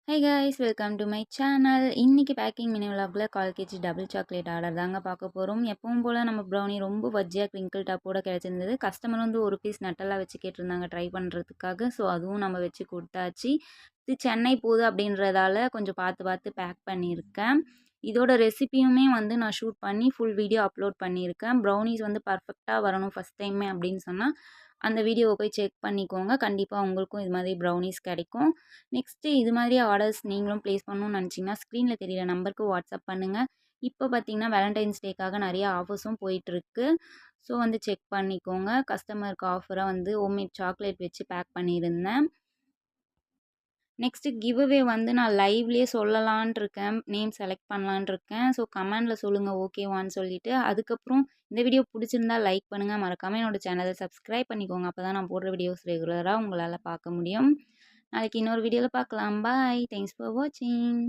High guys welcome to my channel. இன்னைக்கு baking mini விலாகில் 1/4 KG double chocolate order தாங்க பார்க்க போகிறோம். எப்பவும் போல் நம்ம ப்ரௌனி ரொம்ப பஜ்ஜியாக க்ரிங்கிள் டாப்போட கிடச்சிருந்தது. கஸ்டமர் வந்து ஒரு பீஸ் நட்டெல்லாம் வச்சு கேட்டிருந்தாங்க ட்ரை பண்ணுறதுக்காக. ஸோ அதுவும் நம்ம வச்சு கொடுத்தாச்சு. இது சென்னை போகுது அப்படின்றதால கொஞ்சம் பார்த்து பார்த்து பேக் பண்ணியிருக்கேன். இதோட ரெசிபியுமே வந்து நான் ஷூட் பண்ணி ஃபுல் வீடியோ அப்லோட் பண்ணியிருக்கேன். ப்ரௌனிஸ் வந்து பர்ஃபெக்டாக வரணும் ஃபஸ்ட் டைமே அப்படின்னு சொன்னால் அந்த வீடியோவை போய் செக் பண்ணிக்கோங்க. கண்டிப்பாக உங்களுக்கும் இது மாதிரி ப்ரௌனிஸ் கிடைக்கும். நெக்ஸ்ட்டு இது மாதிரி ஆர்டர்ஸ் நீங்களும் ப்ளேஸ் பண்ணணும்னு நினச்சிங்கன்னா ஸ்க்ரீனில் தெரியிற நம்பருக்கு வாட்ஸ்அப் பண்ணுங்கள். இப்போ பார்த்தீங்கன்னா வேலண்டைன்ஸ் டேக்காக நிறைய ஆஃபர்ஸும் போயிட்டுருக்கு. ஸோ வந்து செக் பண்ணிக்கோங்க. கஸ்டமருக்கு ஆஃபராக வந்து ஹோம்மேட் சாக்லேட் வச்சு பேக் பண்ணியிருந்தேன். நெக்ஸ்ட்டு கிவ்அவே வந்து நான் லைவ்லேயே சொல்லலான் இருக்கேன். நேம் செலக்ட் பண்ணலான் இருக்கேன். ஸோ கமெண்டில் சொல்லுங்கள் ஓகேவான்னு சொல்லிவிட்டு. அதுக்கப்புறம் இந்த வீடியோ பிடிச்சிருந்தா லைக் பண்ணுங்கள். மறக்காமல் என்னோட சேனலை சப்ஸ்கிரைப் பண்ணிக்கோங்க. அப்போ தான் நான் போடுற வீடியோஸ் ரெகுலராக உங்களால் பார்க்க முடியும். நாளைக்கு இன்னொரு வீடியோவில் பார்க்கலாம். பாய். தேங்க்ஸ் ஃபார் வாட்சிங்.